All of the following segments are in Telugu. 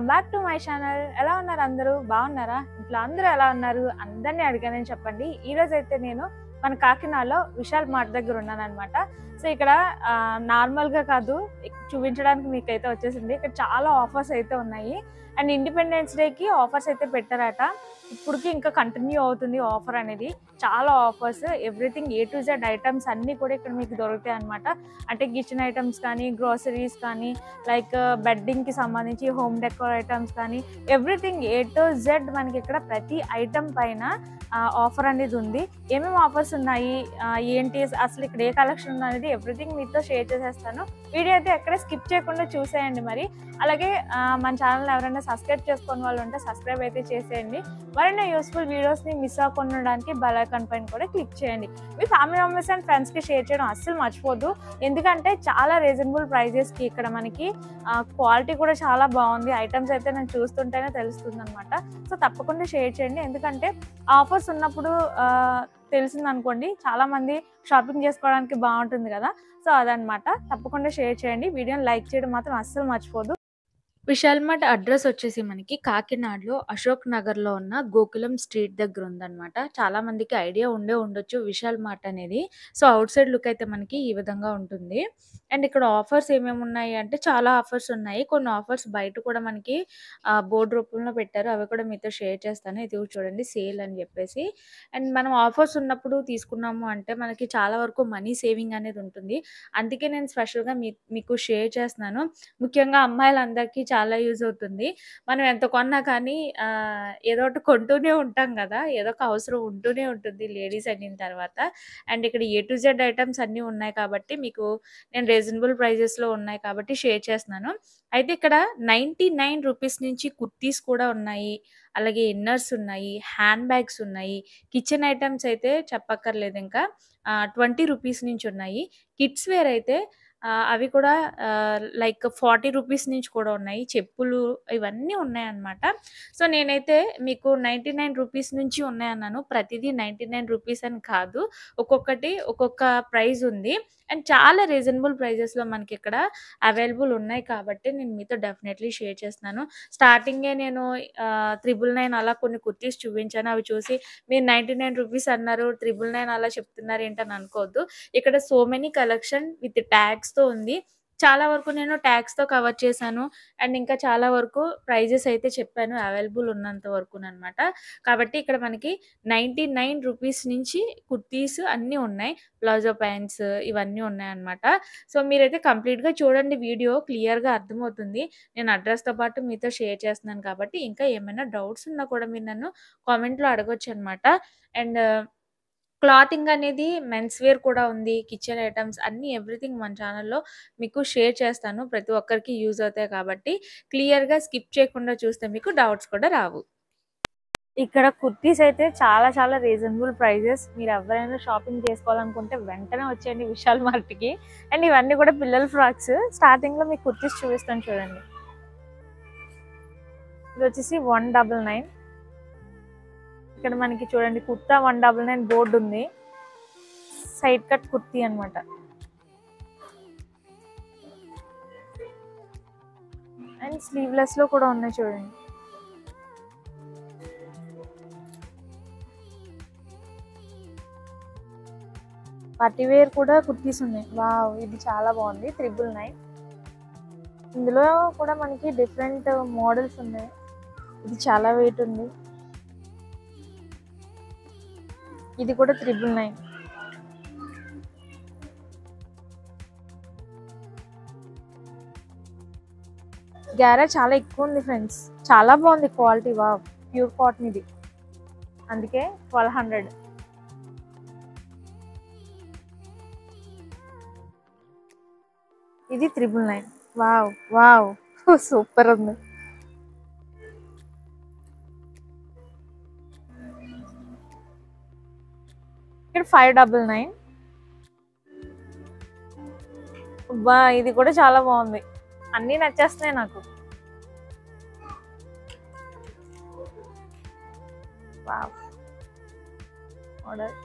Welcome back to my channel. ఎలా ఉన్నారు అందరూ? బాగున్నారా? ఇంట్లో అందరూ ఎలా ఉన్నారు? అందరినీ అడిగానని చెప్పండి. ఈరోజు అయితే నేను మన కాకినాడలో విశాల్ మార్ట్ దగ్గర ఉన్నాను అనమాట. సో ఇక్కడ నార్మల్గా కాదు, చూపించడానికి మీకైతే వచ్చేసింది. ఇక్కడ చాలా ఆఫర్స్ అయితే ఉన్నాయి. అండ్ ఇండిపెండెన్స్ డేకి ఆఫర్స్ అయితే పెట్టారట. ఇప్పటికి ఇంకా కంటిన్యూ అవుతుంది ఆఫర్ అనేది. చాలా offers, everything A to Z items అన్నీ కూడా ఇక్కడ మీకు దొరుకుతాయి అనమాట. అంటే కిచెన్ ఐటమ్స్ కానీ, గ్రోసరీస్ కానీ, లైక్ బెడ్డింగ్కి సంబంధించి హోమ్ డెకోర్ ఐటమ్స్ కానీ, ఎవ్రీథింగ్ A to Z మనకి ఇక్కడ ప్రతి ఐటమ్ పైన ఆఫర్ అనేది ఉంది. ఏమేమి ఆఫర్స్ ఉన్నాయి, ఏంటి అసలు ఇక్కడ ఏ కలెక్షన్ ఉంది అనేది ఎవ్రీథింగ్ మీతో షేర్ చేసేస్తాను. వీడియో అయితే ఎక్కడ స్కిప్ చేయకుండా చూసేయండి. మరి అలాగే మన ఛానల్ ఎవరైనా సబ్స్క్రైబ్ చేసుకునే వాళ్ళు ఉంటే సబ్స్క్రైబ్ అయితే చేసేయండి. మరిన్ని యూస్ఫుల్ వీడియోస్ని మిస్ అవ్వకుండా ఉండడానికి బెల్ ఐకాన్ పైన కూడా క్లిక్ చేయండి. మీ ఫ్యామిలీ మెంబర్స్ అండ్ ఫ్రెండ్స్కి షేర్ చేయడం అస్సలు మర్చిపోద్దు. ఎందుకంటే చాలా రీజనబుల్ ప్రైజెస్కి ఇక్కడ మనకి క్వాలిటీ కూడా చాలా బాగుంది. ఐటమ్స్ అయితే నేను చూస్తుంటేనే తెలుస్తుంది అనమాట. సో తప్పకుండా షేర్ చేయండి. ఎందుకంటే ఆఫర్స్ ఉన్నప్పుడు తెలిసిందనుకోండి, చాలామంది షాపింగ్ చేసుకోవడానికి బాగుంటుంది కదా. సో అదనమాట, తప్పకుండా షేర్ చేయండి. వీడియోని లైక్ చేయడం మాత్రం అస్సలు మర్చిపోదు. విశాల్ మార్ట్ అడ్రస్ వచ్చేసి మనకి కాకినాడలో అశోక్ నగర్లో ఉన్న గోకులం స్ట్రీట్ దగ్గర ఉందన్నమాట. చాలా మందికి ఐడియా ఉండొచ్చు విశాల్ మార్ట్ అనేది. సో అవుట్ సైడ్ లుక్ అయితే మనకి ఈ విధంగా ఉంటుంది. అండ్ ఇక్కడ ఆఫర్స్ ఏమేమి ఉన్నాయి అంటే చాలా ఆఫర్స్ ఉన్నాయి. కొన్ని ఆఫర్స్ బయట కూడా మనకి బోర్డు రూపంలో పెట్టారు. అవి కూడా మీతో షేర్ చేస్తాను. ఇది చూడండి, సేల్ అని చెప్పేసి. అండ్ మనం ఆఫర్స్ ఉన్నప్పుడు తీసుకున్నాము అంటే మనకి చాలా వరకు మనీ సేవింగ్ అనేది ఉంటుంది. అందుకే నేను స్పెషల్గా మీకు షేర్ చేస్తున్నాను. ముఖ్యంగా అమ్మాయిలందరికీ చాలా యూజ్ అవుతుంది. మనం ఎంత కొన్నా కానీ ఏదో ఒకటి కొంటూనే ఉంటాం కదా, ఏదో ఒక అవసరం ఉంటూనే ఉంటుంది లేడీస్ అయిన తర్వాత. అండ్ ఇక్కడ A to Z ఐటమ్స్ అన్నీ ఉన్నాయి కాబట్టి మీకు నేను రీజనబుల్ ప్రైజెస్లో ఉన్నాయి కాబట్టి షేర్ చేస్తున్నాను. అయితే ఇక్కడ 99 రూపీస్ నుంచి కుర్తీస్ కూడా ఉన్నాయి, అలాగే ఇన్నర్స్ ఉన్నాయి, హ్యాండ్ బ్యాగ్స్ ఉన్నాయి, కిచెన్ ఐటమ్స్ అయితే చెప్పక్కర్లేదు. ఇంకా 20 రూపీస్ నుంచి ఉన్నాయి. కిడ్స్ వేర్ అయితే అవి కూడా లైక్ 40 రూపీస్ నుంచి కూడా ఉన్నాయి. చెప్పులు ఇవన్నీ ఉన్నాయన్నమాట. సో నేనైతే మీకు 99 రూపీస్ నుంచి ఉన్నాయన్నాను. ప్రతిదీ 99 రూపీస్ అని కాదు, ఒక్కొక్కటి ఒక్కొక్క ప్రైస్ ఉంది. అండ్ చాలా రీజనబుల్ ప్రైజెస్లో మనకి ఇక్కడ అవైలబుల్ ఉన్నాయి కాబట్టి నేను మీతో డెఫినెట్లీ షేర్ చేస్తున్నాను. స్టార్టింగే నేను 999 అలా కొన్ని కుర్తీస్ చూపించాను. అవి చూసి మీరు 99 రూపీస్ అన్నారు, 999 అలా చెప్తున్నారు ఏంటని అనుకోవద్దు. ఇక్కడ సో మెనీ కలెక్షన్ విత్ ట్యాగ్స్తో ఉంది. చాలా వరకు నేను ట్యాగ్స్తో కవర్ చేశాను. అండ్ ఇంకా చాలా వరకు ప్రైజెస్ అయితే చెప్పాను అవైలబుల్ ఉన్నంత వరకు అనమాట. కాబట్టి ఇక్కడ మనకి 99 రూపీస్ నుంచి కుర్తీస్ అన్నీ ఉన్నాయి, ప్లాజో ప్యాంట్స్ ఇవన్నీ ఉన్నాయన్నమాట. సో మీరైతే కంప్లీట్గా చూడండి, వీడియో క్లియర్గా అర్థమవుతుంది. నేను అడ్రస్తో పాటు మీతో షేర్ చేస్తున్నాను కాబట్టి ఇంకా ఏమైనా డౌట్స్ ఉన్నా కూడా మీరు నన్ను కామెంట్లో అడగొచ్చు అనమాట. అండ్ క్లాతింగ్ అనేది మెన్స్ వేర్ కూడా ఉంది, కిచెన్ ఐటమ్స్ అన్నీ ఎవ్రీథింగ్ మన ఛానల్లో మీకు షేర్ చేస్తాను. ప్రతి ఒక్కరికి యూజ్ అవుతాయి కాబట్టి క్లియర్గా స్కిప్ చేయకుండా చూస్తే మీకు డౌట్స్ కూడా రావు. ఇక్కడ కుర్తీస్ అయితే చాలా రీజనబుల్ ప్రైజెస్. మీరు ఎవరైనా షాపింగ్ చేసుకోవాలనుకుంటే వెంటనే వచ్చేయండి విశాల్ మార్ట్కి. అండ్ ఇవన్నీ కూడా పిల్లల ఫ్రాక్స్. స్టార్టింగ్లో మీకు కుర్తీస్ చూపిస్తాను చూడండి. ఇది వచ్చేసి 199. ఇక్కడ మనకి చూడండి కుర్తా 199 బోర్డు ఉంది. సైడ్ కట్ కుర్తీ అనమాట. అండ్ స్లీవ్లెస్ లో కూడా ఉన్నాయి చూడండి. పార్టీవేర్ కూడా కుర్తీస్ ఉన్నాయి. వావ్, ఇది చాలా బాగుంది. 999. ఇందులో కూడా మనకి డిఫరెంట్ మోడల్స్ ఉన్నాయి. ఇది చాలా వెయిట్ ఉంది. ఇది కూడా 999. గ్యారా చాలా ఎక్కువ ఉంది ఫ్రెండ్స్, చాలా బాగుంది క్వాలిటీ. వా, ప్యూర్ కాటన్ ఇది, అందుకే 1200. ఇది 999. వావ్ వావ్, సూపర్ ఉంది. ఇక్కడ 599. బా, ఇది కూడా చాలా బాగుంది. అన్నీ నచ్చేస్తున్నాయి నాకు. వావ్, ఆర్డర్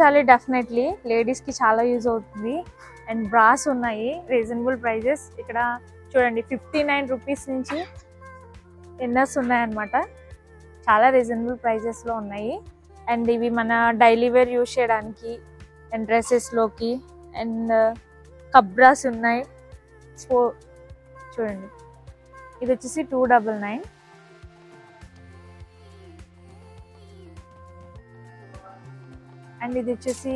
చాలి డెఫినెట్లీ లేడీస్కి చాలా యూజ్ అవుతుంది. అండ్ బ్రాస్ ఉన్నాయి, రీజనబుల్ ప్రైజెస్. ఇక్కడ చూడండి 59 రూపీస్ నుంచి ఇన్నర్స్ ఉన్నాయన్నమాట. చాలా రీజనబుల్ ప్రైజెస్లో ఉన్నాయి. అండ్ ఇవి మన డైలీ వేర్ యూజ్ చేయడానికి అండ్ డ్రెస్సెస్లోకి అండ్ కబ్రాస్ ఉన్నాయి. సో చూడండి ఇది వచ్చేసి 299. అండ్ ఇది వచ్చేసి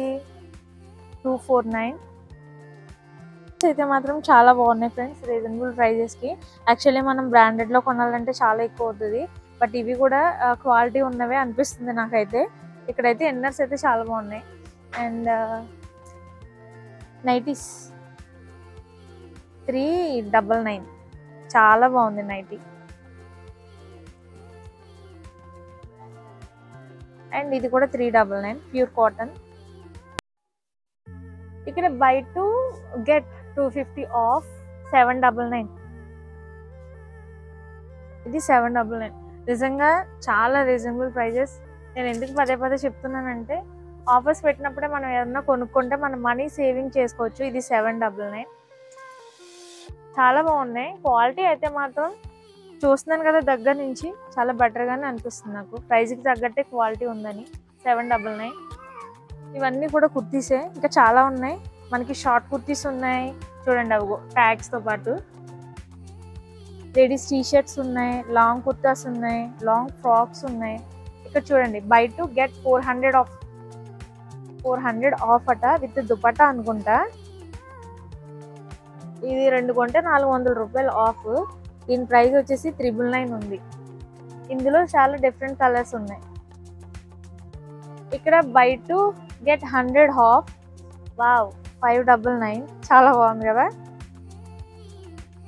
249. అయితే మాత్రం చాలా బాగున్నాయి ఫ్రెండ్స్ రీజనబుల్ ప్రైజెస్కి. యాక్చువల్లీ మనం బ్రాండెడ్లో కొనాలంటే చాలా ఎక్కువ అవుతుంది, బట్ ఇవి కూడా క్వాలిటీ ఉన్నవే అనిపిస్తుంది నాకైతే. ఇక్కడైతే ఇన్నర్స్ అయితే చాలా బాగున్నాయి. అండ్ నైటీస్ 399, చాలా బాగుంది నైటీ. అండ్ ఇది కూడా 399 ప్యూర్ కాటన్. ఇక్కడ బై 2 get 250 ఆఫ్ 799. ఇది 799. నిజంగా చాలా రీజనబుల్ ప్రైజెస్. నేను ఎందుకు పదే పదే చెప్తున్నానంటే ఆఫర్స్ పెట్టినప్పుడే మనం ఏదన్నా కొనుక్కుంటే మనం మనీ సేవింగ్ చేసుకోవచ్చు. ఇది 799. చాలా బాగున్నాయి. క్వాలిటీ అయితే మాత్రం చూస్తున్నాను కదా దగ్గర నుంచి, చాలా బెటర్గానే అనిపిస్తుంది నాకు. ప్రైస్కి తగ్గట్టే క్వాలిటీ ఉందని 799. ఇవన్నీ కూడా కుర్తీసే, ఇంకా చాలా ఉన్నాయి. మనకి షార్ట్ కుర్తీస్ ఉన్నాయి చూడండి, అవి ట్యాగ్స్తో పాటు. లేడీస్ టీషర్ట్స్ ఉన్నాయి, లాంగ్ కుర్తాస్ ఉన్నాయి, లాంగ్ ఫ్రాక్స్ ఉన్నాయి. ఇక్కడ చూడండి బై 2 get 400 ఆఫ్. 400 ఆఫ్ అట విత్ దుపట్టా అనుకుంటా. ఇది 2 కొంటే 400 రూపాయలు ఆఫ్. దీని ప్రైస్ వచ్చేసి 399 ఉంది. ఇందులో చాలా డిఫరెంట్ కలర్స్ ఉన్నాయి. ఇక్కడ బై 2 get 100 ఆఫ్. వావ్ 599, చాలా బాగుంది కదా.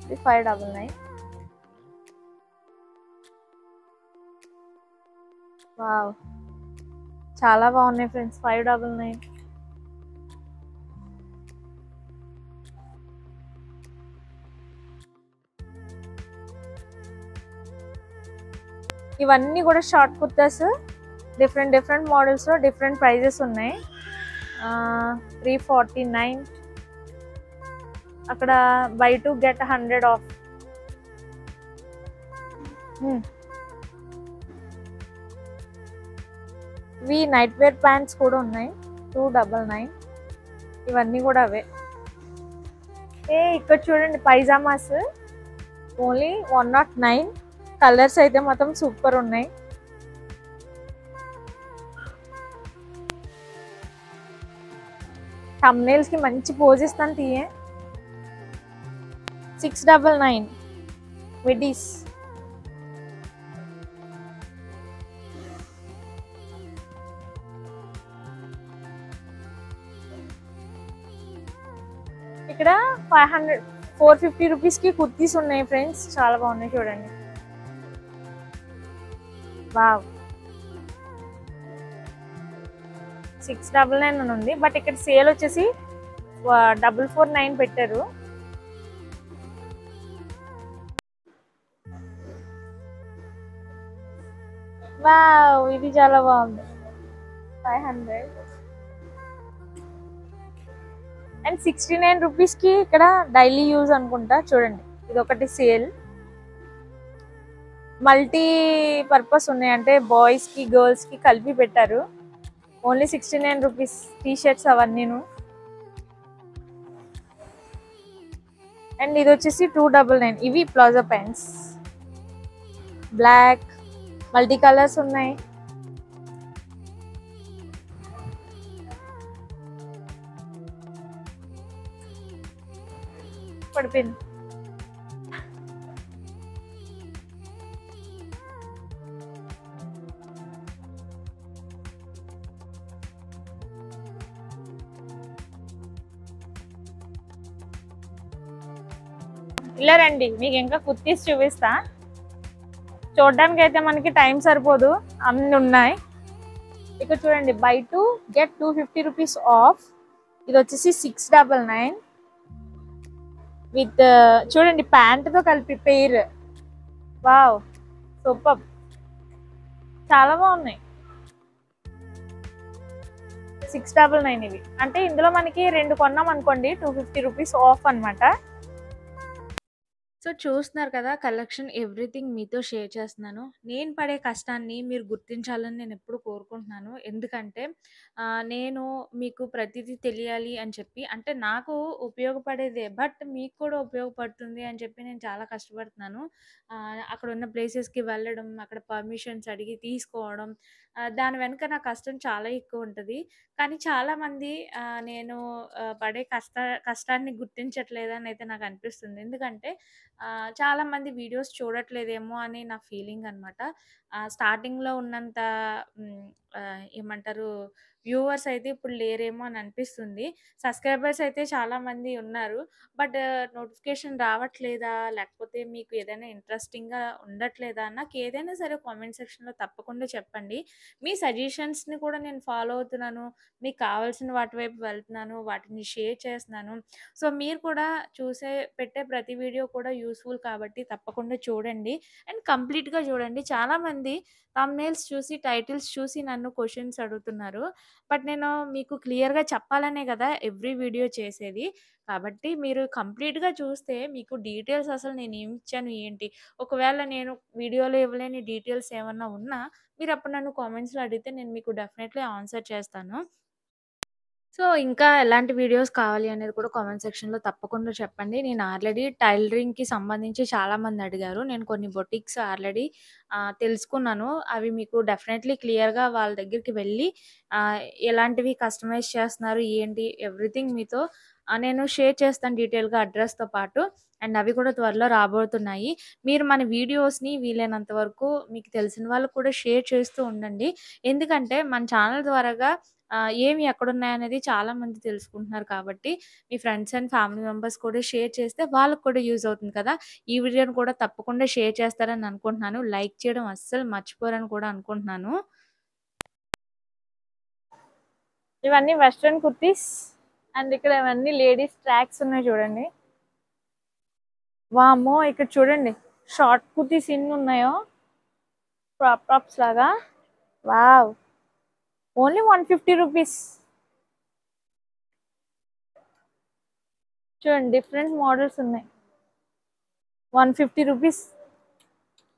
ఇది 599. వావ్ చాలా బాగున్నాయి ఫ్రెండ్స్. 599. ఇవన్నీ కూడా షార్ట్ కుర్తాస్, డిఫరెంట్ మోడల్స్లో డిఫరెంట్ ప్రైజెస్ ఉన్నాయి. 349. అక్కడ బై 2 get 100 ఆఫ్. ఇవి నైట్ వేర్ ప్యాంట్స్ కూడా ఉన్నాయి 299. ఇవన్నీ కూడా అవే. ఇక్కడ చూడండి పైజామాస్ ఓన్లీ 109. కలర్స్ అయితే మొత్తం సూపర్ ఉన్నాయి. thumbnails కి మంచి పోజ్ ఇస్తాను తీయే. 699 మిడీస్. ఇక్కడ 450 రూపీస్కి కుర్తీస్ ఉన్నాయి ఫ్రెండ్స్, చాలా బాగున్నాయి చూడండి. వావ్ 699 అని ఉంది, బట్ ఇక్కడ సేల్ వచ్చేసి 449 పెట్టారు. వావ్ ఇది చాలా బాగుంది 500. అండ్ 69 రూపీస్కి ఇక్కడ డైలీ యూజ్ అనుకుంటా చూడండి. ఇది ఒకటి సేల్. మల్టీ పర్పస్ ఉన్నాయి, అంటే బాయ్స్కి గర్ల్స్కి కలిపి పెట్టారు. ఓన్లీ 69 రూపీస్ టీషర్ట్స్ అవన్నీను. అండ్ ఇది వచ్చేసి 299. ఇవి palazzo pants, black multi colours ఉన్నాయి. పడిపోయింది. ఇలా రండి, మీకు ఇంకా కుర్తీస్ చూపిస్తా. చూడడానికి అయితే మనకి టైం సరిపోదు, అన్ని ఉన్నాయి. ఇక్కడ చూడండి బై 2 get 250 రూపీస్ ఆఫ్. ఇది వచ్చేసి 699 విత్ చూడండి ప్యాంట్తో కలిపి పెయిర్. వావ్ సూపర్, చాలా బాగున్నాయి. 699 ఇవి. అంటే ఇందులో మనకి 2 కొన్నాం అనుకోండి 250 రూపీస్ ఆఫ్ అనమాట. సో, చూస్తున్నారు కదా! కలెక్షన్ ఎవ్రీథింగ్ మీతో షేర్ చేస్తున్నాను. నేను పడే కష్టాన్ని మీరు గుర్తించాలని నేనెప్పుడు కోరుకుంటున్నాను. ఎందుకంటే నేను మీకు ప్రతీదీ తెలియాలి అని చెప్పి అంటే నాకు ఉపయోగపడేదే. బట్ మీకు కూడా ఉపయోగపడుతుంది అని చెప్పి నేను చాలా కష్టపడుతున్నాను. అక్కడున్న ప్లేసెస్‌కి వెళ్ళడం, అక్కడ పర్మిషన్స్ అడిగి తీసుకోవడం, దాని వెనక నా కష్టం చాలా ఎక్కువుంటది. కానీ చాలామంది నేను పడే కష్టాన్ని గుర్తించట్లేదనైతే నాకనిపిస్తుంది. ఎందుకంటే చాలామంది వీడియోస్ చూడట్లేదేమో అని నా ఫీలింగనమాట. స్టార్టింగ్‌లో ఉన్నంత హ్మ్, ఏమంటారు వ్యూవర్స్ అయితే ఇప్పుడు లేరేమో అని అనిపిస్తుంది. సబ్‌స్క్రైబర్స్ అయితే చాలామంది ఉన్నారు. బట్ నోటిఫికేషన్ రావట్లేదా? లేకపోతే మీకు ఏదైనా ఇంట్రెస్టింగ్‌గా ఉండట్లేదా? నాకేదైనా సరే కామెంట్ సెక్షన్‌లో తప్పకుండా చెప్పండి. మీ సజెషన్స్‌ని కూడా నేను ఫాలో అవుతున్నాను. మీకు కావాల్సిన వాటి వైపు వెళ్తున్నాను. వాటిని షేర్ చేస్తున్నాను. సో, మీరు కూడా పెట్టే ప్రతి వీడియో కూడా యూజ్‌ఫుల్ కాబట్టి తప్పకుండా చూడండి. అండ్ కంప్లీట్‌గా చూడండి. చాలామంది థంబ్‌నెయిల్స్ చూసి, టైటిల్స్ చూసి నన్ను క్వెషన్స్ అడుగుతున్నారు. బట్ నేను మీకు క్లియర్‌గా చెప్పాలనే గదా! ఎవ్రీ వీడియో చేసేది. కాబట్టి మీరు కంప్లీట్‌గా చూస్తే మీకు డీటెయిల్స్ అసలు నేనేమి ఇచ్చాను, ఏంటి? ఒకవేళ నేను వీడియోలో ఇవ్వలేని డీటెయిల్స్ ఏమన్నా ఉన్నా మీరప్పుడు నన్ను కామెంట్స్‌లో అడిగితే నేను మీకు డెఫినైట్‌లీ ఆన్సర్ చేస్తాను. సో, ఇంకా ఎలాంటి వీడియోస్ కావాలి అనేది కూడా కామెంట్ సెక్షన్‌లో తప్పకుండా చెప్పండి. నేను ఆల్రెడీ టైలరింగ్‌కి సంబంధించి చాలామంది అడిగారు. నేను కొన్ని బొటిక్స్ ఆల్రెడీ తెలుసుకున్నాను. అవి మీకు డెఫినైట్‌లీ క్లియర్‌గా వాళ్ళ దగ్గరికి వెళ్ళి ఆహ్, ఎలాంటివి కస్టమైజ్ చేస్తున్నారు, ఏంటి ఎవ్రీథింగ్ మీతో నేను షేర్ చేస్తాను డీటెయిల్‌గా అడ్రెస్‌తో పాటు. అండ్ అవి కూడా త్వరలో రాబోతున్నాయి. మీరు మన వీడియోస్‌ని వీలైనంత వరకు మీకు తెలిసిన వాళ్ళకి కూడా షేర్ చేస్తూ ఉండండి. ఎందుకంటే మన ఛానల్ ద్వారాగా ఏమి ఎక్కడున్నాయనేది చాలామంది తెలుసుకుంటున్నారు కాబట్టి, మీ ఫ్రెండ్స్ అండ్ ఫ్యామిలీ మెంబర్స్ కూడా షేర్ చేస్తే వాళ్ళకి కూడా యూజ్ అవుతుంది కదా! ఈ వీడియోని కూడా తప్పకుండా షేర్ చేస్తారని అనుకుంటున్నాను. లైక్ చేయడం అస్సలు మర్చిపోరని కూడా అనుకుంటున్నాను. ఇవన్నీ వెస్టర్న్ కుర్తీస్ అండ్ ఇక్కడ ఇవన్నీ లేడీస్ ట్రాక్స్ ఉన్నాయి చూడండి. వామ్మో! ఇక్కడ చూడండి షార్ట్ కుర్తీస్ ఎన్నున్నాయో క్రాప్ టాప్స్ లాగా. వావ్! Only 150 rupees. చూడండి డిఫరెంట్ మోడల్స్ ఉన్నాయి. 150 రూపీస్.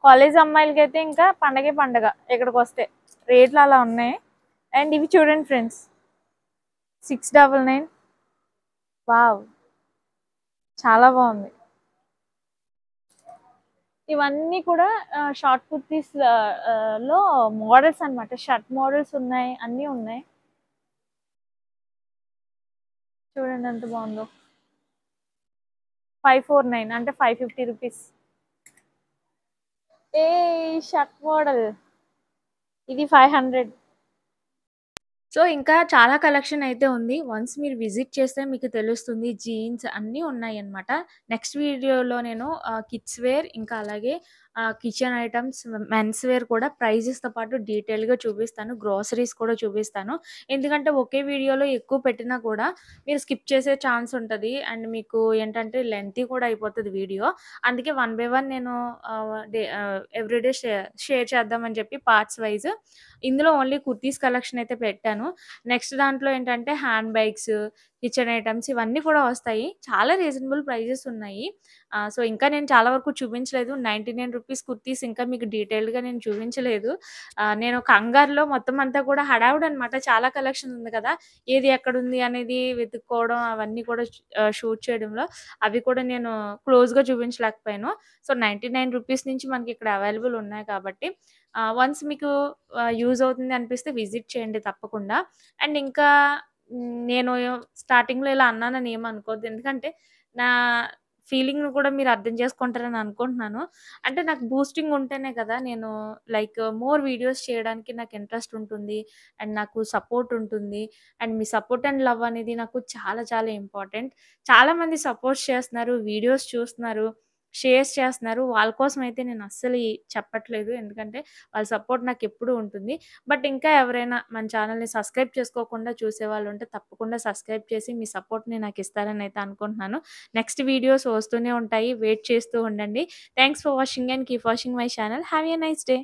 కాలేజ్ అమ్మాయిలకైతే ఇంకా పండగే పండగ ఇక్కడికొస్తే. రేట్లు అలా ఉన్నాయి. అండ్ ఇవి చూడండి ఫ్రెండ్స్ 699. వావ్! చాలా బావుంది. ఇవన్నీ కూడా షార్ట్ కుర్తీస్ లో మోడల్స్ అన్నమాట. షర్ట్ మోడల్స్ ఉన్నాయి. అన్నీ ఉన్నాయి. చూడండి ఎంత బావుందో. 549 అంటే 550 రూపీస్. Shirt model. ఇది 500. సో, ఇంకా చాలా కలెక్షన్ అయితే ఉంది. వన్స్ మీరు విజిట్ చేస్తే మీకు తెలుస్తుంది. జీన్స్ అన్నీ ఉన్నాయన్నమాట. నెక్స్ట్ వీడియోలో నేను కిడ్స్ వేర్ ఇంకా అలాగే కిచెన్ ఐటెమ్స్, మెన్స్ వేర్ కూడా ప్రైజెస్‌తో పాటు డీటెయిల్‌గా చూపిస్తాను. గ్రోసరీస్ కూడా చూపిస్తాను. ఎందుకంటే ఒకే వీడియోలో ఎక్కువ పెట్టినా కూడా మీరు స్కిప్ చేసే ఛాన్స్ ఉంటది. అండ్ మీకు ఏంటంటే లెంతీ కూడా అయిపోతది వీడియో. అందుకే వన్ బై వన్ నేను ఎవ్రీడే షేర్ చేద్దామని చెప్పి పార్ట్స్ వైస్ ఇందులో ఓన్లీ కుర్తీస్ కలెక్షన్ అయితే పెట్టాను. నెక్స్ట్ దాంట్లో ఏంటంటే హ్యాండ్ బ్యాగ్స్, కిచెన్ ఐటెమ్స్ ఇవన్నీ కూడా వస్తాయి. చాలా రీజనబుల్ ప్రైజెస్ ఉన్నాయి. సో, ఇంకా నేను చాలా వరకు చూపించలేదు. రూ. 99 కుర్తీస్ ఇంకా మీకు డీటెయిల్డ్‌గా నేను చూపించలేదు. నేను కంగారులో మొత్తం అంతా కూడా హడావుడనమాట. చాలా కలెక్షన్ ఉంది కదా! ఏది ఎక్కడుంది అనేది వెతుక్కోవడం అవన్నీ కూడా షూట్ చేయడంలో అవి కూడా నేను క్లోజ్‌గా చూపించలేకపోయాను. సో, రూ. 99 నుంచి మనకి ఇక్కడ అవైలబుల్ ఉన్నాయి కాబట్టి వన్స్ మీకు యూజ్ అవుతుంది అనిపిస్తే విజిట్ చేయండి తప్పకుండా. అండ్ ఇంకా నేను స్టార్టింగ్‌లో ఇలా అన్నానని ఏమనుకోవద్దు. ఎందుకంటే నా ఫీలింగ్‌ని కూడా మీరు అర్థం చేసుకుంటారని అనుకుంటున్నాను. అంటే నాకు బూస్టింగ్ ఉంటేనే కదా! నేను లైక్ మోర్ వీడియోస్ చేయడానికి నాకు ఇంట్రెస్ట్ ఉంటుంది. అండ్ నాకు సపోర్ట్ ఉంటుంది. And me support and love అనేది నాకు చాలా చాలా ఇంపార్టెంట్. చాలామంది సపోర్ట్ చేస్తున్నారు. వీడియోస్ చూస్తున్నారు. షేర్స్ చేస్తున్నారు. వాళ్ళ కోసం అయితే నేను అస్సలు చెప్పట్లేదు. ఎందుకంటే వాళ్ళ సపోర్ట్ నాకెప్పుడూ ఉంటుంది. బట్ ఇంకా ఎవరైనా మన ఛానెల్‌ని సబ్స్క్రైబ్ చేసుకోకుండా చూసేవాళ్ళుంటే తప్పకుండా సబ్స్క్రైబ్ చేసి మీ సపోర్ట్‌ని నాకిస్తారని అయితే అనుకుంటున్నాను. నెక్స్ట్ వీడియోస్ వస్తూనే ఉంటాయి. వెయిట్ చేస్తూ ఉండండి. Thanks for watching and keep watching my channel. Have a nice day.